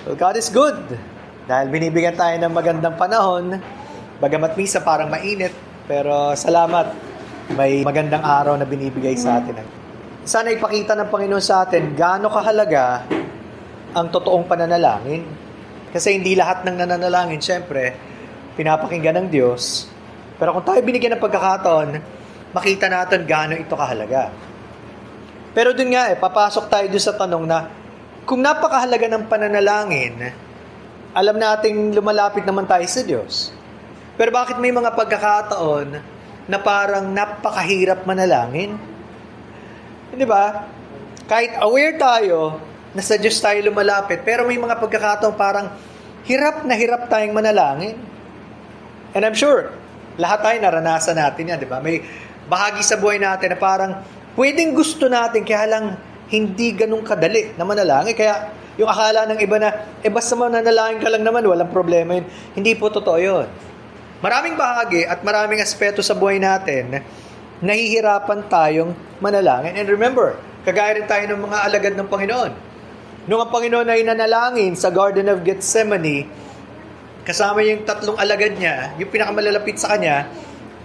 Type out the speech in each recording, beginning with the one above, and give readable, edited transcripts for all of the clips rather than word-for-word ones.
Well, God is good. Dahil binibigyan tayo ng magandang panahon, bagamat misa parang mainit, pero salamat, may magandang araw na binibigay sa atin. Sana ipakita ng Panginoon sa atin gaano kahalaga ang totoong pananalangin. Kasi hindi lahat ng nananalangin, syempre, pinapakinggan ng Diyos. Pero kung tayo binigyan ng pagkakataon, makita natin gaano ito kahalaga. Pero dun nga papasok tayo dun sa tanong na, kung napakahalaga ng pananalangin, alam nating lumalapit naman tayo sa Diyos. Pero bakit may mga pagkakataon na parang napakahirap manalangin? Di ba? Kahit aware tayo na sa Diyos tayo lumalapit, pero may mga pagkakataon parang hirap na hirap tayong manalangin. And I'm sure, lahat tayo naranasan natin yan, di ba? May bahagi sa buhay natin na parang pwedeng gusto natin, kaya lang hindi ganun kadali na manalangin. Kaya yung akala ng iba na, basta mananalangin ka lang naman, walang problema yun. Hindi po totoo yun. Maraming bahagi at maraming aspeto sa buhay natin, nahihirapan tayong manalangin. And remember, kagaya rin tayo ng mga alagad ng Panginoon. Nung ang Panginoon ay nanalangin sa Garden of Gethsemane, kasama yung 3 alagad niya, yung pinakamalalapit sa kanya,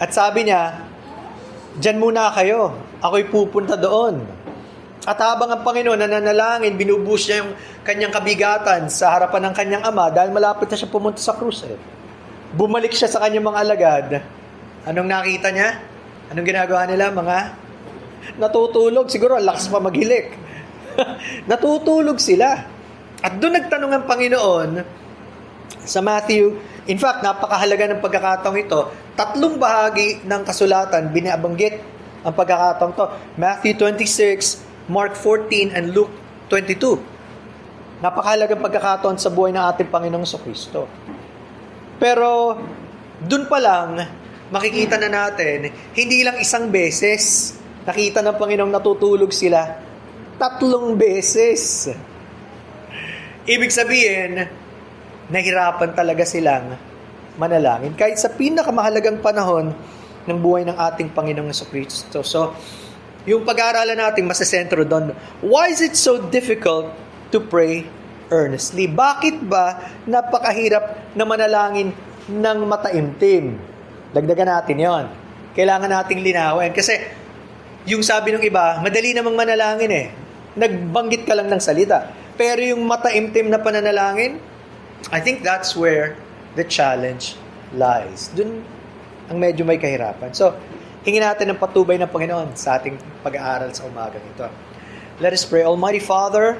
at sabi niya, "Diyan muna kayo, ako'y pupunta doon." At habang ang Panginoon nananalangin, binubus niya yung kanyang kabigatan sa harapan ng kanyang ama dahil malapit na siya pumunta sa krus. Bumalik siya sa kanyang mga alagad. Anong nakita niya? Anong ginagawa nila? Natutulog. Siguro, ang lakas pa maghilik. Natutulog sila. At doon nagtanong ang Panginoon sa Matthew. In fact, napakahalaga ng pagkakataong ito. 3 bahagi ng kasulatan, binabanggit ang pagkakataong to. Matthew 26, Mark 14, and Luke 22. Napakahalagang pagkakataon sa buhay ng ating Panginoong Kristo. Pero, dun pa lang, makikita na natin, hindi lang isang beses nakita ng Panginoong natutulog sila. 3 beses. Ibig sabihin, nahirapan talaga silang manalangin. Kahit sa pinakamahalagang panahon ng buhay ng ating Panginoong Kristo. So, yung pag-aaralan natin masasentro doon. Why is it so difficult to pray earnestly? Bakit ba napakahirap na manalangin ng mataimtim? Dagdagan natin yon. Kailangan nating linawin. Kasi yung sabi ng iba, madali namang manalangin Nagbanggit ka lang ng salita. Pero yung mataimtim na pananalangin, I think that's where the challenge lies. Doon ang medyo may kahirapan. So, hingin natin ng patubay ng Panginoon sa ating pag-aaral sa umaga nito. Let us pray. Almighty Father,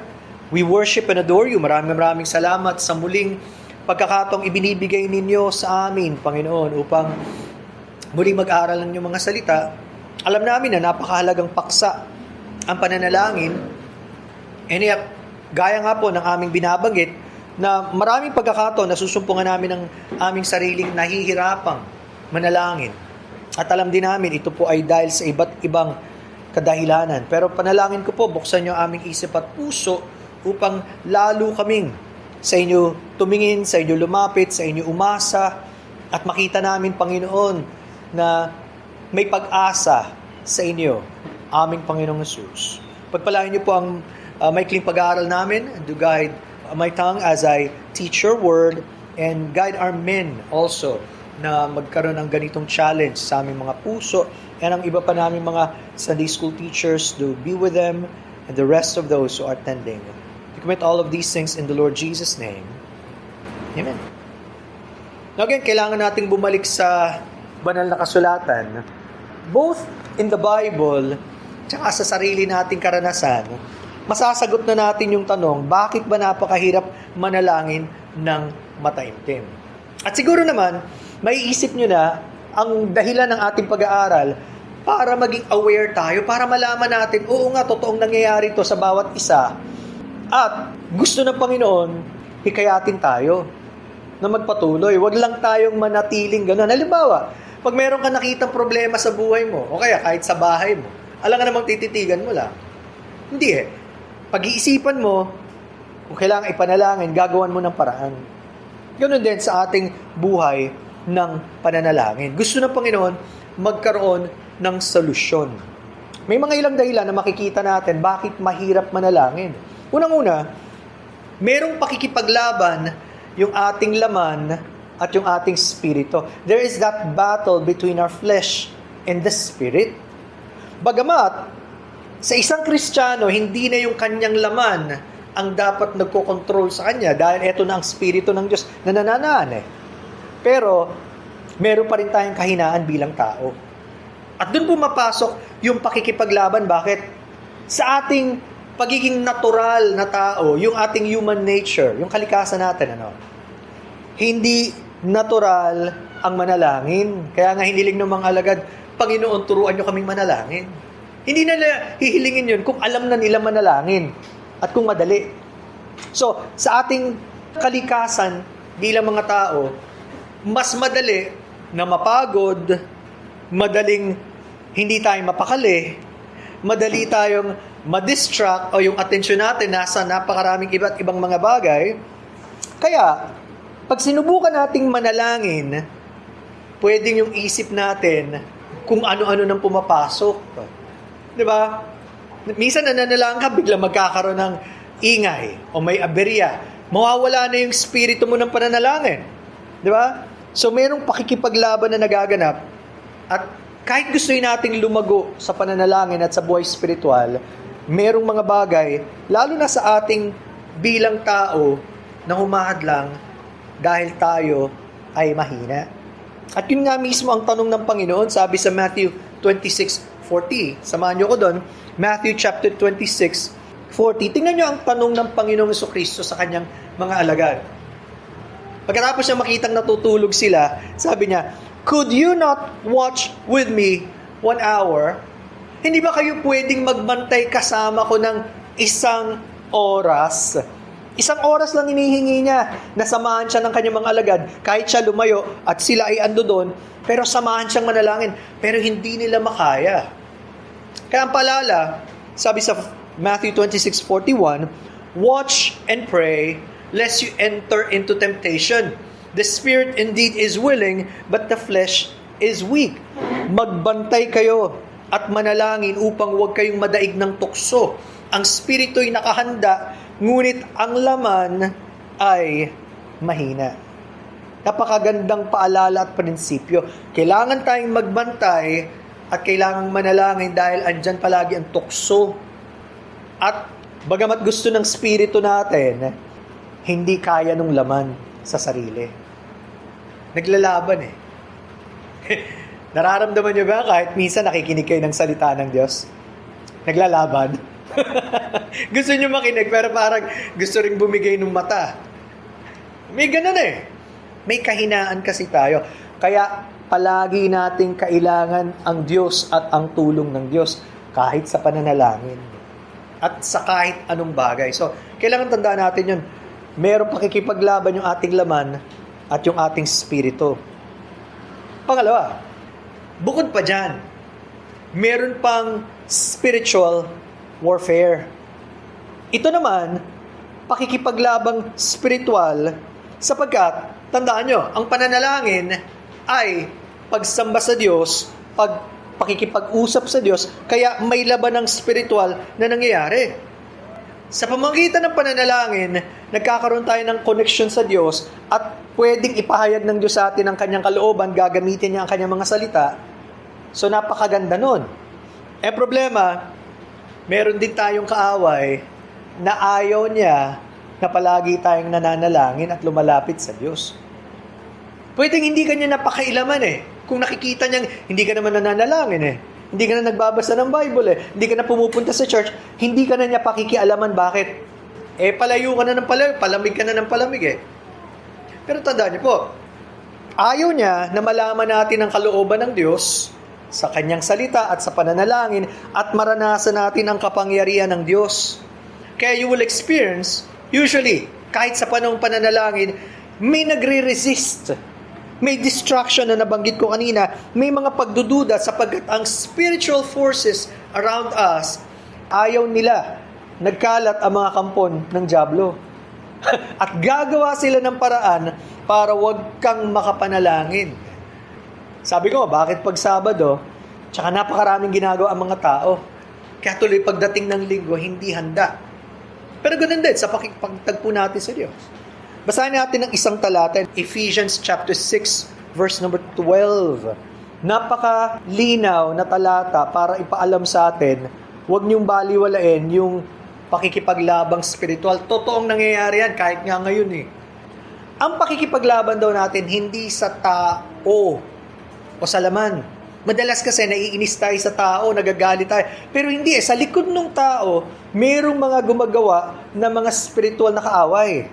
we worship and adore you. Maraming salamat sa muling pagkakataong ibinibigay ninyo sa amin, Panginoon, upang muling mag-aaral ng inyong mga salita. Alam namin na napakahalagang paksa ang pananalangin. And yet, gaya nga po ng aming binabanggit, na maraming pagkakataon na susumpungan namin ng aming sariling nahihirapang manalangin. At alam din namin, ito po ay dahil sa iba't ibang kadahilanan. Pero panalangin ko po, buksan niyo aming isip at puso upang lalo kaming sa inyo tumingin, sa inyo lumapit, sa inyo umasa, at makita namin, Panginoon, na may pag-asa sa inyo, aming Panginoong Jesus. Pagpalain niyo po ang maikling pag-aaral namin, and to guide my tongue as I teach your word, and guide our men also na magkaroon ng ganitong challenge sa aming mga puso, and ang iba pa namin mga Sunday school teachers, to be with them and the rest of those who are attending. We commit all of these things in the Lord Jesus' name. Amen. Now again, kailangan nating bumalik sa banal na kasulatan, both in the Bible tsaka sa sarili nating karanasan. Masasagot na natin yung tanong, bakit ba napakahirap manalangin ng mataimtim? At siguro naman, maiisip nyo na ang dahilan ng ating pag-aaral para maging aware tayo, para malaman natin, oo nga, totoong nangyayari ito sa bawat isa. At gusto ng Panginoon, hikayatin tayo na magpatuloy. Huwag lang tayong manatiling gano'n. Halimbawa, pag meron ka nakitang problema sa buhay mo, o kaya kahit sa bahay mo, alam nga namang tititigan mo lang. Hindi Pag-iisipan mo, kung kailangan ipanalangin, gagawan mo ng paraan. Ganoon din sa ating buhay ng pananalangin. Gusto ng Panginoon magkaroon ng solusyon. May mga ilang dahilan na makikita natin bakit mahirap manalangin. Unang-una, Merong pakikipaglaban yung ating laman at yung ating spirito. There is that battle between our flesh and the spirit. Bagamat, sa isang Kristiyano, hindi na yung kanyang laman ang dapat nagko-control sa kanya dahil eto na ang spirito ng Diyos na nananaan eh. Pero, meron pa rin tayong kahinaan bilang tao. At doon pumapasok yung pakikipaglaban. Bakit? Sa ating pagiging natural na tao, yung ating human nature, yung kalikasan natin, hindi natural ang manalangin. Kaya nga hiniling ng mga alagad, Panginoon, turuan nyo kaming manalangin. Hindi nila hihilingin yun kung alam na nila manalangin at kung madali. So, sa ating kalikasan bilang mga tao, mas madali na mapagod, madaling hindi tayo mapakali, madali tayong ma-distract o yung atensyon natin nasa napakaraming iba't ibang mga bagay. Kaya, pag sinubukan nating manalangin, pwedeng yung isip natin kung ano-ano nang pumapasok. Di ba? Minsan nananalangin ka, biglang magkakaroon ng ingay o may aberya. Mawawala na yung spirito mo ng pananalangin. Di ba? So, mayroong pakikipaglaban na nagaganap at kahit gusto nating lumago sa pananalangin at sa buhay spiritual, merong mga bagay, lalo na sa ating bilang tao, na humahadlang dahil tayo ay mahina. At yun nga mismo ang tanong ng Panginoon, sabi sa Matthew 26:40. Samahan niyo ko doon. Matthew chapter 26:40. Tingnan niyo ang tanong ng Panginoong Jesucristo sa kanyang mga alagad. Pagkatapos niya makitang natutulog sila, sabi niya, "Could you not watch with me 1 hour? Hindi ba kayo pwedeng magbantay kasama ko ng 1 oras?" 1 oras lang hinihingi niya na samahan siya ng kanyang mga alagad kahit siya lumayo at sila ay ando doon, pero samahan siyang manalangin. Pero hindi nila makaya. Kaya ang paalala, sabi sa Matthew 26:41, "Watch and pray, lest you enter into temptation. The spirit indeed is willing, but the flesh is weak." Magbantay kayo at manalangin upang huwag kayong madaig ng tukso. Ang spirito'y nakahanda, ngunit ang laman ay mahina. Napakagandang paalala at prinsipyo. Kailangan tayong magbantay at kailangang manalangin dahil andyan palagi ang tukso. At bagamat gusto ng spirito natin, hindi kaya nung laman sa sarili. Naglalaban eh. Nararamdaman nyo ba kahit minsan nakikinig kayo ng salita ng Diyos? Naglalaban. Gusto nyo makinig pero parang gusto rin bumigay ng mata. May ganun eh. May kahinaan kasi tayo. Kaya palagi nating kailangan ang Diyos at ang tulong ng Diyos kahit sa pananalangin at sa kahit anong bagay. So, kailangan tandaan natin yun. Merong pakikipaglaban yung ating laman at yung ating spirito. Pangalawa, bukod pa dyan, meron pang spiritual warfare. Ito naman, pakikipaglabang spiritual sapagkat, tandaan nyo, ang pananalangin ay pagsamba sa Diyos, pakikipag-usap sa Diyos, kaya may laban ng spiritual na nangyayari. Sa pamamagitan ng pananalangin, nagkakaroon tayo ng connection sa Diyos at pwedeng ipahayag ng Diyos sa atin ang kanyang kalooban, gagamitin niya ang kanyang mga salita. So, napakaganda nun. Problema, meron din tayong kaaway na ayaw niya na palagi tayong nananalangin at lumalapit sa Diyos. Pwedeng hindi ka niya napakailaman eh. Kung nakikita niyang hindi ka naman nananalangin eh. Hindi ka na nagbabasa ng Bible eh. Hindi ka na pumupunta sa church. Hindi ka na niya pakikialaman. Bakit? Palayo ka na ng palayo. Palamig ka na ng palamig eh. Pero tandaan niyo po, ayaw niya na malaman natin ang kalooban ng Diyos sa kanyang salita at sa pananalangin at maranasan natin ang kapangyarihan ng Diyos. Kaya you will experience, usually, kahit sa panahong pananalangin, may nagre-resist. May distraction na nabanggit ko kanina. May mga pagdududa sapagkat ang spiritual forces around us, ayaw nila. Nagkalat ang mga kampon ng dyablo. At gagawa sila ng paraan para wag kang makapanalangin. Sabi ko, bakit pag Sabado, tsaka napakaraming ginagawa ang mga tao. Kaya tuloy pagdating ng linggo, hindi handa. Pero ganun din sa pagtagpo natin sa Diyos. Basahin natin ang isang talata, Ephesians chapter 6, verse number 12. Napakalinaw na talata para ipaalam sa atin, huwag niyong baliwalain yung pakikipaglabang spiritual. Totoong nangyayari yan kahit nga ngayon eh. Ang pakikipaglaban daw natin hindi sa tao o sa laman. Madalas kasi naiinis tayo sa tao, nagagalit tayo. Pero hindi sa likod ng tao, mayroong mga gumagawa na mga spiritual na kaaway.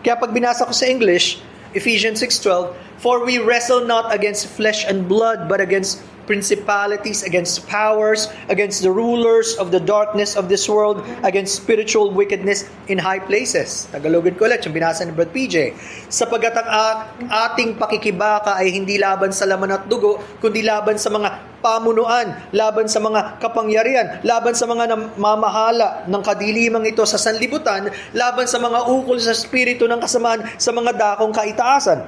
Kaya pag binasa ko sa English, Ephesians 6:12, "For we wrestle not against flesh and blood, but against principalities, against powers, against the rulers of the darkness of this world, against spiritual wickedness in high places." Tagalogin ko ulit, yung binasa ni Brad PJ. "Sapagat ang ating pakikibaka ay hindi laban sa laman at dugo, kundi laban sa mga pamunuan, laban sa mga kapangyarihan, laban sa mga namamahala ng kadilimang ito sa sanlibutan, laban sa mga ukol sa spirito ng kasamaan sa mga dakong kaitaasan."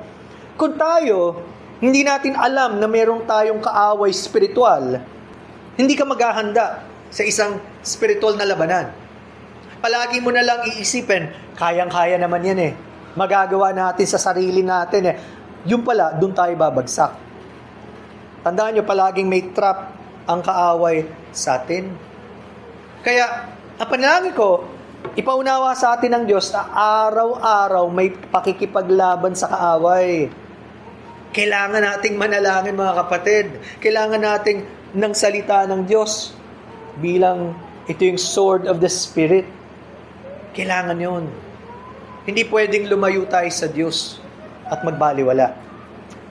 Kung tayo hindi natin alam na meron tayong kaaway spiritual, hindi ka maghahanda sa isang spiritual na labanan. Palagi mo na lang iisipin, kayang-kaya naman yan eh. Magagawa natin sa sarili natin eh. Yung pala, dun tayo babagsak. Tandaan nyo, palaging may trap ang kaaway sa atin. Kaya, ang panalangin ko, ipaunawa sa atin ng Diyos na araw-araw may pakikipaglaban sa kaaway. Kailangan nating manalangin, mga kapatid. Kailangan nating ng salita ng Diyos bilang ito yung sword of the Spirit. Kailangan yun. Hindi pwedeng lumayo tayo sa Diyos at magbaliwala.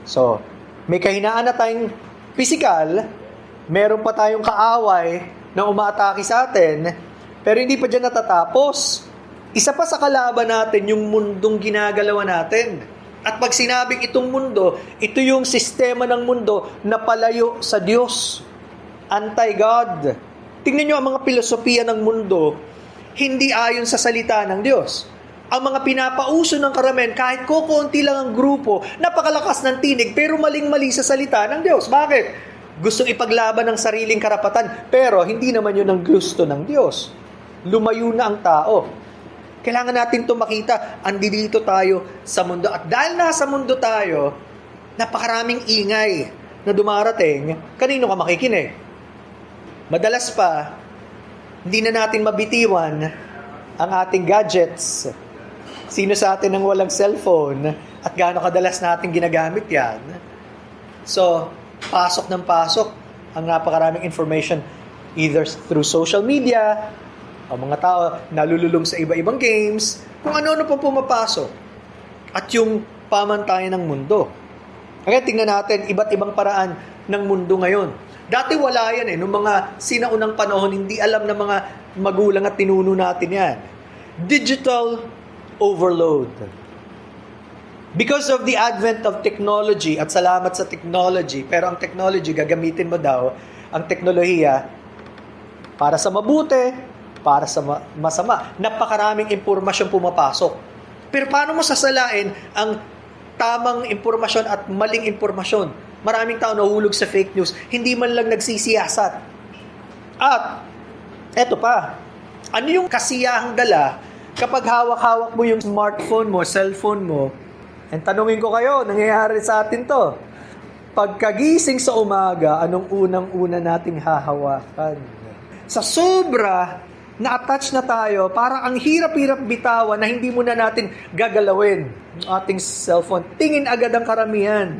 So, may kahinaan na tayong physical, meron pa tayong kaaway na umaatake sa atin, pero hindi pa dyan natatapos. Isa pa sa kalaban natin, yung mundong ginagalawan natin. At pag sinabing itong mundo, ito yung sistema ng mundo na palayo sa Diyos. Anti-God. Tingnan nyo ang mga filosofiya ng mundo, hindi ayon sa salita ng Diyos. Ang mga pinapauso ng karamihan, kahit kukunti lang ang grupo, napakalakas ng tinig, pero maling-mali sa salita ng Diyos. Bakit? Gustong ipaglaban ng sariling karapatan, pero hindi naman yun ang gusto ng Diyos. Lumayo na ang tao. Kailangan natin ito makita, andi dito tayo sa mundo. At dahil nasa mundo tayo, napakaraming ingay na dumarating, kanino ka makikinig? Madalas pa, hindi na natin mabitiwan ang ating gadgets. Sino sa atin ang walang cellphone? At gaano kadalas natin ginagamit yan? So, pasok ng pasok ang napakaraming information either through social media, ang mga tao nalululong sa iba-ibang games, kung ano-ano pa pumapasok. At yung pamantayan ng mundo. Kaya tingnan natin, iba't ibang paraan ng mundo ngayon. Dati wala yan eh. Noong mga sinaunang panahon, hindi alam ng mga magulang at tinuno natin yan. Digital overload. Because of the advent of technology, at salamat sa technology, pero ang technology, gagamitin mo daw, ang teknolohiya, para sa mabuti, para sa masama. Napakaraming impormasyon pumapasok. Pero paano mo sasalain ang tamang impormasyon at maling impormasyon? Maraming tao nahulog sa fake news, hindi man lang nagsisiyasat. At, eto pa, ano yung kasiyahang dala kapag hawak-hawak mo yung smartphone mo, cellphone mo? And tanungin ko kayo, nangyayari sa atin to. Pagkagising sa umaga, anong unang-una nating hahawakan? Sa sobra, na-attach na tayo, parang ang hirap-hirap bitawan na hindi muna natin gagalawin ang ating cellphone. Tingin agad ang karamihan.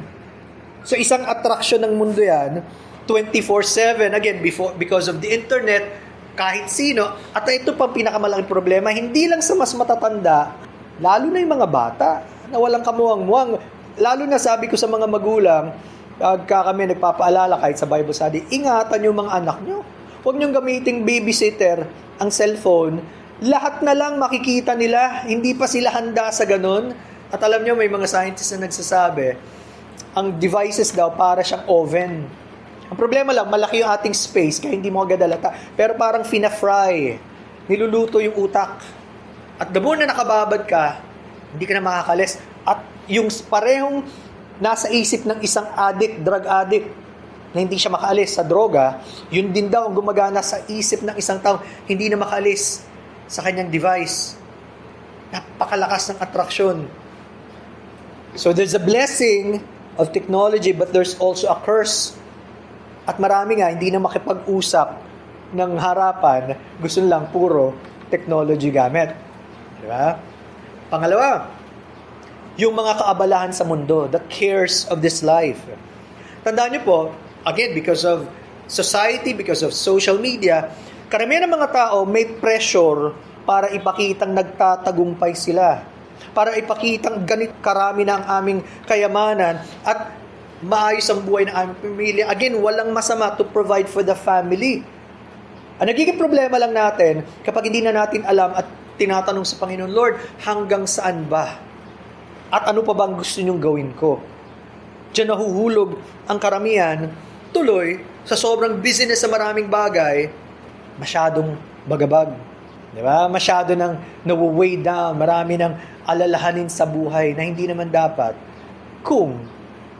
So isang attraction ng mundo yan, 24/7, again, because of the internet, kahit sino, at ito pang pinakamalaking problema, hindi lang sa mas matatanda, lalo na yung mga bata, na walang kamuwang-muwang. Lalo na sabi ko sa mga magulang, pagka kami nagpapaalala kahit sa Bible study, ingatan yung mga anak nyo. Huwag nyong gamiting babysitter ang cellphone. Lahat na lang makikita nila, hindi pa sila handa sa ganun. At alam nyo, may mga scientists na nagsasabi, ang devices daw para siyang oven. Ang problema lang, malaki yung ating space, kaya hindi mo agad halata. Pero parang fina-fry, niluluto yung utak. At the more na nakababad ka, hindi ka na makakalis. At yung parehong nasa isip ng isang addict, drug addict, na hindi siya makaalis sa droga, yun din daw ang gumagana sa isip ng isang tao, hindi na makaalis sa kanyang device. Napakalakas ng atraksyon. So there's a blessing of technology, but there's also a curse. At marami nga, hindi na makipag-usap ng harapan, gusto lang puro technology gamit. Di ba? Pangalawa, yung mga kaabalahan sa mundo, the cares of this life. Tandaan niyo po, again, because of society, because of social media, karamihan ng mga tao may pressure para ipakitang nagtatagumpay sila. Para ipakitang ganit karami na ang aming kayamanan at maayos ang buhay ng aming pamilya. Again, walang masama to provide for the family. Ang nagiging problema lang natin, kapag hindi na natin alam at tinatanong sa Panginoon, Lord, hanggang saan ba? At ano pa bang gusto niyong gawin ko? Diyan nahuhulog ang karamihan, tuloy, sa sobrang business sa maraming bagay, masyadong bagabag. Di ba? Masyado nang nawa-weigh down, marami nang alalahanin sa buhay na hindi naman dapat kung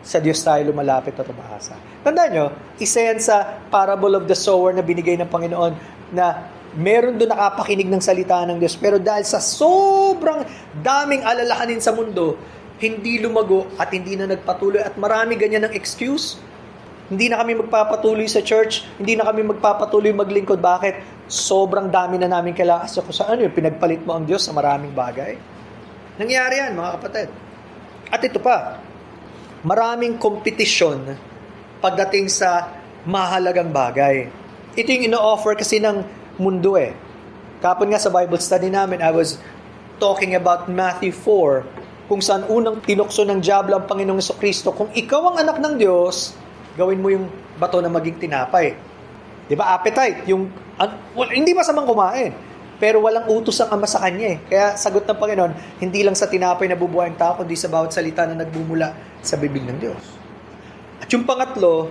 sa Diyos tayo lumalapit at umaasa. Tandaan nyo, isa yan sa parable of the sower na binigay ng Panginoon na meron doon nakapakinig ng salita ng Diyos. Pero dahil sa sobrang daming alalahanin sa mundo, hindi lumago at hindi na nagpatuloy. At marami ganyan ng excuse. Hindi na kami magpapatuloy sa church. Hindi na kami magpapatuloy maglingkod. Bakit? Sobrang dami na namin kailangan. So, saan yun? Pinagpalit mo ang Diyos sa maraming bagay. Nangyari yan, mga kapatid. At ito pa, maraming kompetisyon pagdating sa mahalagang bagay. Ito yung ino-offer kasi ng mundo eh. Kapon nga sa Bible study namin, I was talking about Matthew 4, kung saan unang tinukso ng diablo ang Panginoong Jesucristo. Kung ikaw ang anak ng Diyos, gawin mo yung bato na maging tinapay. Di ba? Appetite. Hindi masamang kumain. Pero walang utos ang Ama sa kanya eh. Kaya sagot ng Panginoon, hindi lang sa tinapay na bubuhay ang tao, kundi sa bawat salita na nagbumula sa bibig ng Diyos. At yung pangatlo,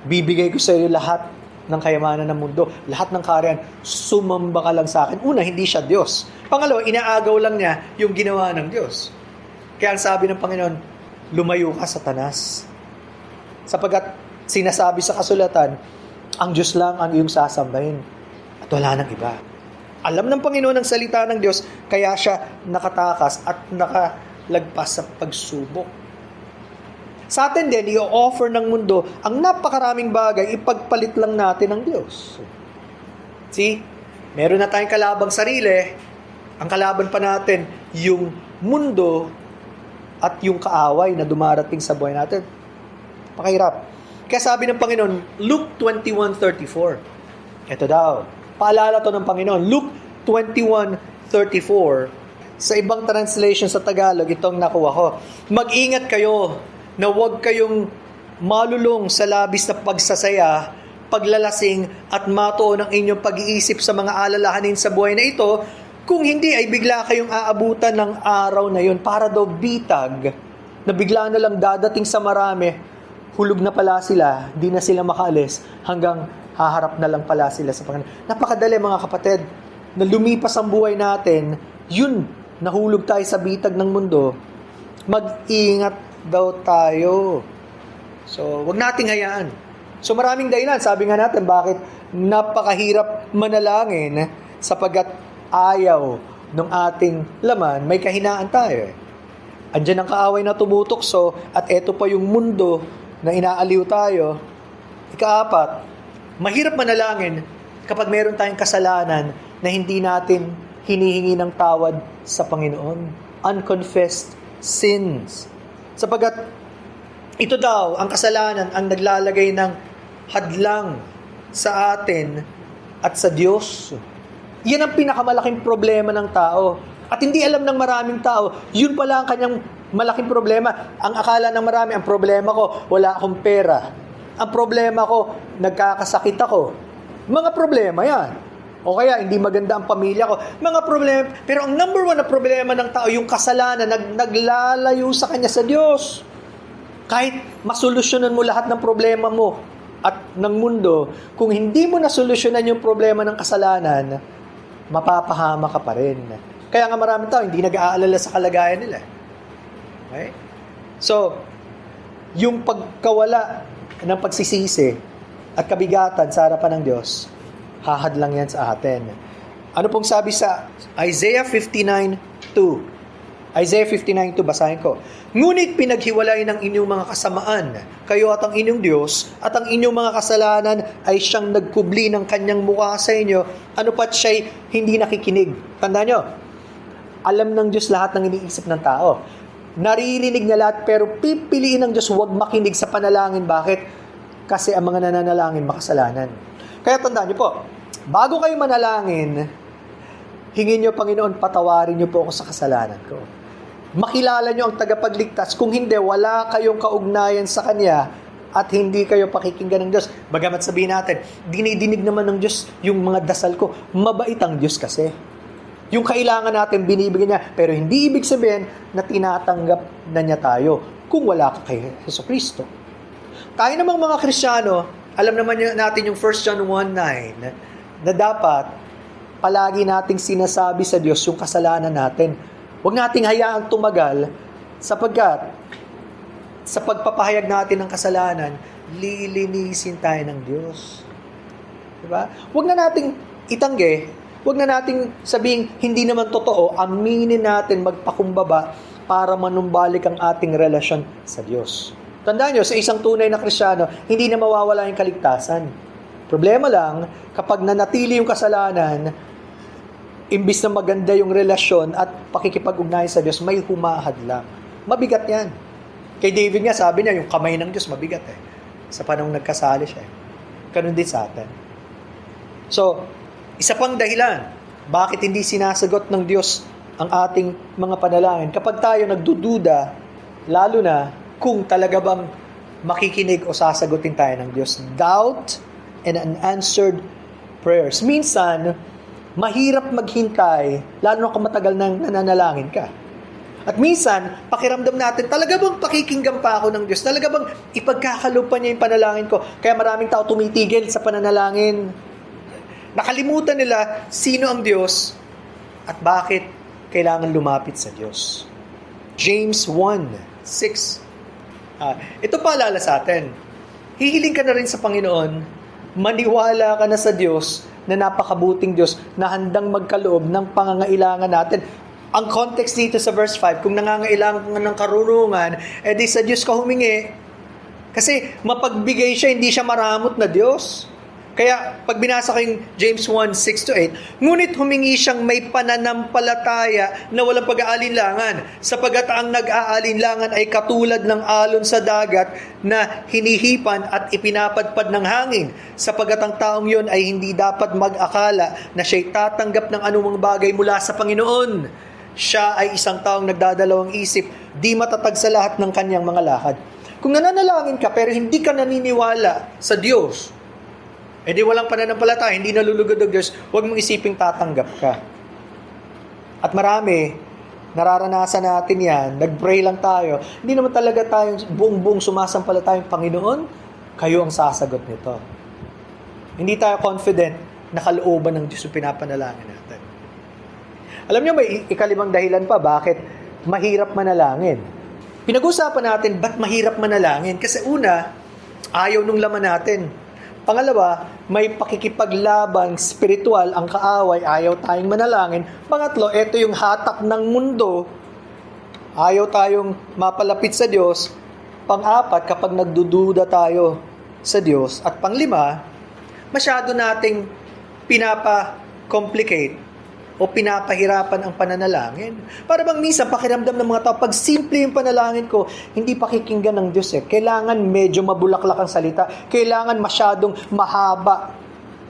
bibigay ko sa iyo lahat ng kayamanan ng mundo, lahat ng kaharian, sumamba ka lang sa akin. Una, hindi siya Diyos. Pangalawa, inaagaw lang niya yung ginawa ng Diyos. Kaya ang sabi ng Panginoon, lumayo ka, Satanas. Sapagkat sinasabi sa kasulatan, ang Diyos lang ang iyong sasambahin. At wala nang iba. Alam ng Panginoon ang salita ng Diyos, kaya siya nakatakas at nakalagpas sa pagsubok. Sa atin din, i-offer ng mundo ang napakaraming bagay, ipagpalit lang natin ng Diyos. See? Meron na tayong kalabang sarili, ang kalaban pa natin, yung mundo at yung kaaway na dumarating sa buhay natin. Pakahirap. Kaya sabi ng Panginoon, Luke 21:34. Ito daw. Paalala to ng Panginoon. Luke 21:34. Sa ibang translation sa Tagalog, itong nakuha ko. Mag-ingat kayo na huwag kayong malulong sa labis na pagsasaya, paglalasing at matuon ang inyong pag-iisip sa mga alalahanin sa buhay na ito. Kung hindi ay bigla kayong aabutan ng araw na yun para daw bitag na bigla na lang dadating sa marami, hulog na pala sila, di na sila makaalis hanggang haharap na lang pala sila sa Panginoon. Napakadali mga kapatid, na lumipas ang buhay natin, yun, nahulog tayo sa bitag ng mundo, mag-ingat daw tayo. So, wag nating hayaan. So, maraming dahilan. Sabi nga natin, bakit napakahirap manalangin sapagkat ayaw ng ating laman, may kahinaan tayo. Andiyan ang kaaway na tumutokso at eto pa yung mundo na inaaliw tayo. Ikaapat, mahirap manalangin kapag meron tayong kasalanan na hindi natin hinihingi ng tawad sa Panginoon. Unconfessed sins. Sapagkat ito daw, ang kasalanan ang naglalagay ng hadlang sa atin at sa Diyos. Yan ang pinakamalaking problema ng tao. At hindi alam ng maraming tao, yun pala ang kanyang malaking problema. Ang akala ng marami, ang problema ko, wala akong pera. Ang problema ko, nagkakasakit ako. Mga problema yan. O kaya, hindi maganda ang pamilya ko. Mga problema. Pero ang number one na problema ng tao, yung kasalanan, naglalayo sa kanya sa Diyos. Kahit masolusyonan mo lahat ng problema mo at ng mundo, kung hindi mo nasolusyonan yung problema ng kasalanan, mapapahama ka pa rin. Kaya nga maraming tao, hindi nag-aalala sa kalagayan nila. Okay? So, yung pagkawala ng pagsisisi at kabigatan sa harapan ng Diyos, hahad lang yan sa atin. Ano pong sabi sa Isaiah 59:2? Isaiah 59:2, basahin ko. Ngunit pinaghiwalay ng inyong mga kasamaan, kayo at ang inyong Diyos, at ang inyong mga kasalanan ay siyang nagkubli ng kanyang mukha sa inyo, ano pat siya'y hindi nakikinig. Tandaan nyo, alam ng Diyos lahat ng iniisip ng tao. Naririnig niya lahat, pero pipiliin ng Diyos huwag makinig sa panalangin. Bakit? Kasi ang mga nananalangin makasalanan. Kaya tandaan nyo po, bago kayo manalangin, hingin nyo, Panginoon, patawarin nyo po ako sa kasalanan ko. Makilala nyo ang tagapagligtas. Kung hindi, wala kayong kaugnayan sa Kanya at hindi kayo pakikinggan ng Diyos. Bagamat sabihin natin, dinidinig naman ng Diyos yung mga dasal ko. Mabait ang Diyos kasi. Yung kailangan natin, binibigyan niya. Pero hindi ibig sabihin na tinatanggap na niya tayo kung wala ka kay Jesucristo. Tayo namang mga Kristiyano, alam naman natin yung 1 John 1:9 na dapat palagi nating sinasabi sa Diyos yung kasalanan natin. Huwag nating hayaang tumagal sapagkat sa pagpapahayag natin ng kasalanan, lilinisin tayo ng Diyos. Diba? Huwag na nating itanggi, huwag na nating sabing hindi naman totoo, aminin natin magpakumbaba para manumbalik ang ating relasyon sa Diyos. Tandaan nyo, sa isang tunay na Kristiyano, hindi na mawawala yung kaligtasan. Problema lang, kapag nanatili yung kasalanan, imbis na maganda yung relasyon at pakikipag-ugnayan sa Diyos, may humahad lang. Mabigat yan. Kay David nga, sabi niya, yung kamay ng Diyos, mabigat eh. Sa panahong nagkasali siya. Ganun din sa atin. So, isa pang dahilan, bakit hindi sinasagot ng Diyos ang ating mga panalangin? Kapag tayo nagdududa, lalo na kung talaga bang makikinig o sasagutin tayo ng Diyos. Doubt and unanswered prayers. Minsan, mahirap maghintay, lalo na kung matagal nang nananalangin ka. At minsan, pakiramdam natin, talaga bang pakikinggan pa ako ng Diyos? Talaga bang ipagkakalob pa niya yung panalangin ko? Kaya maraming tao tumitigil sa pananalangin. Nakalimutan nila sino ang Diyos at bakit kailangan lumapit sa Diyos. James 1:6. Ito paalala sa atin. Hihiling ka na rin sa Panginoon, maniwala ka na sa Diyos na napakabuting Diyos na handang magkaloob ng pangangailangan natin. Ang context dito sa verse 5, kung nangangailangan ka ng karunungan, edi sa Diyos ka humingi. Kasi mapagbigay siya, hindi siya maramot na Diyos. Kaya pag binasa ko yung James 1:6-8, ngunit humingi siyang may pananampalataya na walang pag-aalinlangan, sapagat ang nag-aalinlangan ay katulad ng alon sa dagat na hinihipan at ipinapadpad ng hangin, sapagat ang taong yon ay hindi dapat mag-akala na siya'y tatanggap ng anumang bagay mula sa Panginoon. Siya ay isang taong nagdadalawang isip, di matatag sa lahat ng kanyang mga lakad. Kung nananalangin ka pero hindi ka naniniwala sa Diyos, di walang pananampalataya, hindi nalulugod ng Diyos, huwag mong isiping tatanggap ka. At marami, nararanasan natin yan, nag-pray lang tayo, hindi naman talaga tayong buong-buong sumasampalatayang Panginoon, kayo ang sasagot nito. Hindi tayo confident na kalooban ng Diyos yung pinapanalangin natin. Alam niyo, may ikalimang dahilan pa bakit mahirap manalangin. Pinag-usapan natin, ba't mahirap manalangin? Kasi una, ayaw nung laman natin. Pangalawa, may pakikipaglabang spiritual ang kaaway, ayaw tayong manalangin. Pangatlo, ito yung hatak ng mundo, ayaw tayong mapalapit sa Diyos. Pang-apat, kapag nagdududa tayo sa Diyos. At panglima, masyado nating pinapa-complicate o pinapahirapan ang pananalangin. Para bang minsan, pakiramdam ng mga tao, pag simple yung panalangin ko, hindi pakikinggan ng Diyos eh. Kailangan medyo mabulaklak ang salita. Kailangan masyadong mahaba.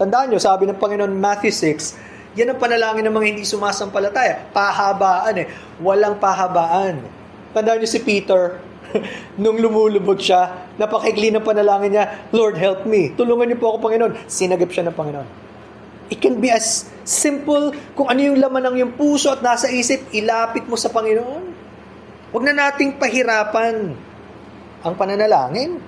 Tandaan nyo, sabi ng Panginoon, Matthew 6, yan ang panalangin ng mga hindi sumasampalataya. Pahabaan eh. Walang pahabaan. Tandaan nyo si Peter, nung lumulubog siya, napakikli ng panalangin niya, Lord, help me. Tulungan niyo po ako, Panginoon. Sinagip siya ng Panginoon. It can be as simple kung ano yung laman ng iyong puso at nasa isip, ilapit mo sa Panginoon. Huwag na nating pahirapan ang pananalangin.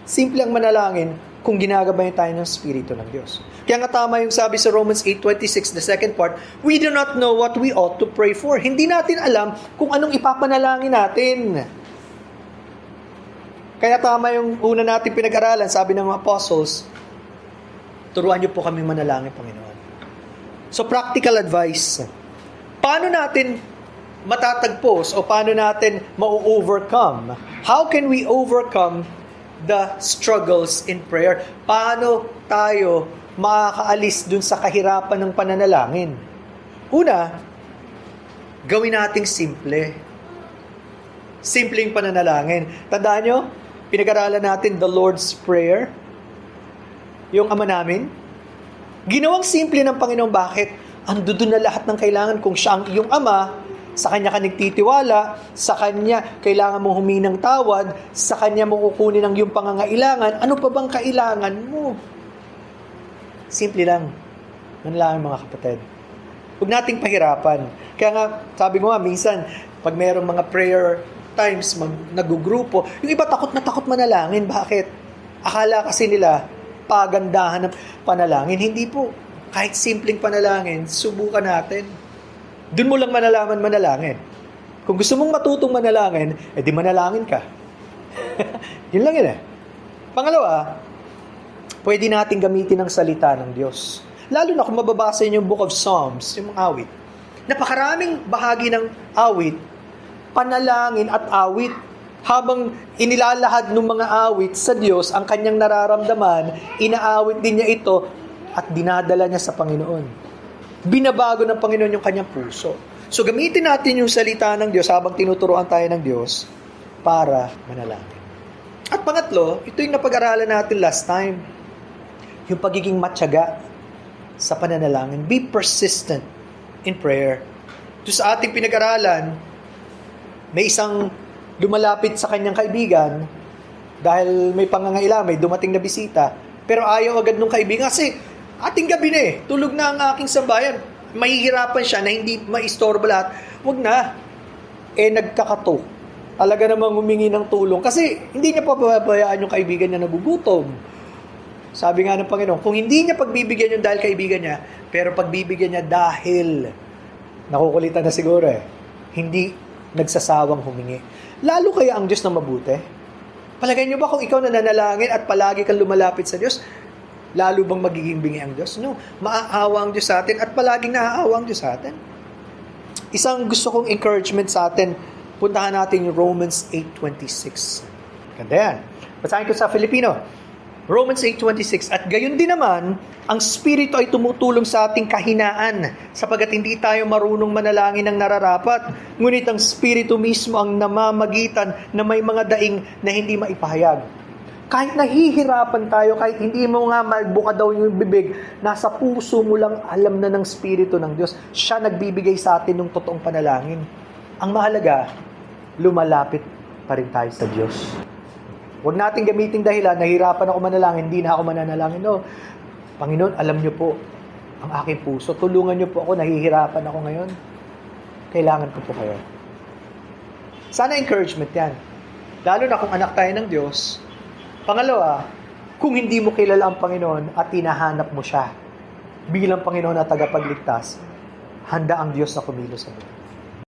Simple ang manalangin kung ginagabayan tayo ng Espiritu ng Diyos. Kaya nga tama yung sabi sa Romans 8:26, the second part, we do not know what we ought to pray for. Hindi natin alam kung anong ipapanalangin natin. Kaya tama yung una natin pinag-aralan, sabi ng mga apostles, turuan niyo po kami manalangin, Panginoon. So, practical advice. Paano natin matatagpos o paano natin ma-overcome? How can we overcome the struggles in prayer? Paano tayo makakaalis dun sa kahirapan ng pananalangin? Una, gawin nating simple. Simpleng pananalangin. Tandaan nyo, pinag-aralan natin the Lord's Prayer. Yung Ama namin. Ginawang simple ng Panginoon. Bakit? Ando doon na lahat ng kailangan. Kung siya ang iyong Ama, sa Kanya ka nagtitiwala, sa Kanya kailangan mong humingi ng tawad, sa Kanya mo kukunin ang iyong pangangailangan, ano pa bang kailangan mo? Simple lang. Manalangin mga kapatid. Huwag nating pahirapan. Kaya nga, sabi ko nga, minsan, pag mayroong mga prayer times, nagugrupo, yung iba takot na takot manalangin. Bakit? Akala kasi nila, pagandahan ng panalangin. Hindi po. Kahit simpleng panalangin, subukan natin. Doon mo lang manalangin. Kung gusto mong matutong manalangin, edi manalangin ka. Yun lang yun eh. Pangalawa, pwede natin gamitin ang salita ng Diyos. Lalo na kung mababasa niyo yung Book of Psalms, yung mga awit. Napakaraming bahagi ng awit, panalangin at awit. Habang inilalahad ng mga awit sa Diyos ang kanyang nararamdaman, inaawit din niya ito at dinadala niya sa Panginoon. Binabago ng Panginoon yung kanyang puso. So gamitin natin yung salita ng Diyos habang tinuturuan tayo ng Diyos para manalangin. At pangatlo, ito yung napag-aralan natin last time. Yung pagiging matyaga sa pananalangin. Be persistent in prayer. Ito sa ating pinag-aralan, may isang lumalapit sa kanyang kaibigan dahil may pangangailangan, may dumating na bisita. Pero ayaw agad nung kaibigan kasi ating gabi na tulog na ang aking sambayan. Mahihirapan siya na hindi maistorbo lahat. Huwag na. Nagkakato. Talaga namang humingi ng tulong kasi hindi niya pababayaan yung kaibigan niya nagugutom. Sabi nga ng Panginoon, kung hindi niya pagbibigyan yung dahil kaibigan niya, pero pagbibigyan niya dahil nakukulitan na siguro hindi nagsasawang humingi. Lalo kaya ang Diyos na mabuti? Palagay niyo ba kung ikaw na nanalangin at palagi kang lumalapit sa Diyos, lalo bang magiging bingi ang Diyos? No. Maaawa ang Diyos sa atin at palaging naaawa ang Diyos sa atin. Isang gusto kong encouragement sa atin, puntahan natin yung Romans 8:26. Ganda yan. Basahin ko sa Filipino. Romans 8:26, at gayon din naman, ang Espiritu ay tumutulong sa ating kahinaan, sapagat hindi tayo marunong manalangin ng nararapat, ngunit ang Espiritu mismo ang namamagitan na may mga daing na hindi maipahayag. Kahit nahihirapan tayo, kahit hindi mo nga magbuka daw yung bibig, nasa puso mo lang alam na ng Espiritu ng Diyos. Siya nagbibigay sa atin ng totoong panalangin. Ang mahalaga, lumalapit pa rin tayo sa Diyos. Huwag natin gamitin dahilan, nahirapan ako manalangin, hindi na ako mananalangin. No. Panginoon, alam niyo po ang aking puso. Tulungan niyo po ako, nahihirapan ako ngayon. Kailangan ko po kayo. Sana encouragement yan. Lalo na kung anak tayo ng Diyos. Pangalawa, kung hindi mo kilala ang Panginoon at hinahanap mo siya bilang Panginoon at tagapagligtas, handa ang Diyos na kumilos sa buhay.